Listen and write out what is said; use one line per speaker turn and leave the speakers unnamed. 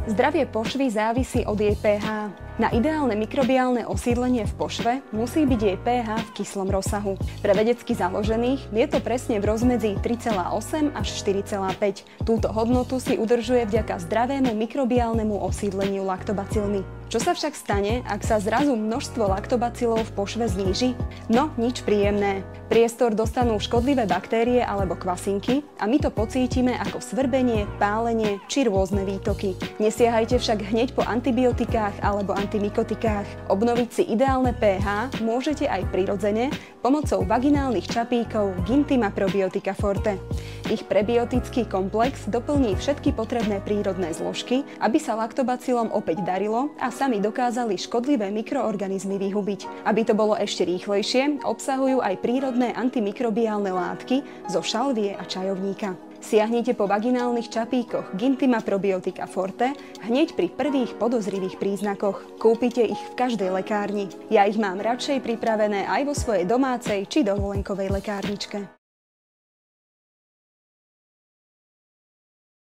Zdravie pošvy závisí od jej pH. Na ideálne mikrobiálne osídlenie v pošve musí byť jej pH v kyslom rozsahu. Pre vedecky založených je to presne v rozmedzi 3,8 až 4,5. Túto hodnotu si udržuje vďaka zdravému mikrobiálnemu osídleniu laktobacilmi. Čo sa však stane, ak sa zrazu množstvo laktobacilov v pošve zníži? No, nič príjemné. Priestor dostanú škodlivé baktérie alebo kvasinky a my to pocítime ako svrbenie, pálenie či rôzne výtoky. Nesiahajte však hneď po antibiotikách alebo antimykotikách. Obnoviť si ideálne pH môžete aj prirodzene pomocou vaginálnych čapíkov Gintima Probiotica Forte. Ich prebiotický komplex doplní všetky potrebné prírodné zložky, aby sa laktobacilom opäť darilo a sami dokázali škodlivé mikroorganizmy vyhubiť. Aby to bolo ešte rýchlejšie, obsahujú aj prírodné antimikrobiálne látky zo šalvie a čajovníka. Siahnite po vaginálnych čapíkoch Gintima Probiotica Forte hneď pri prvých podozrivých príznakoch. Kúpite ich v každej lekárni. Ja ich mám radšej pripravené aj vo svojej domácej či dovolenkovej lekárničke.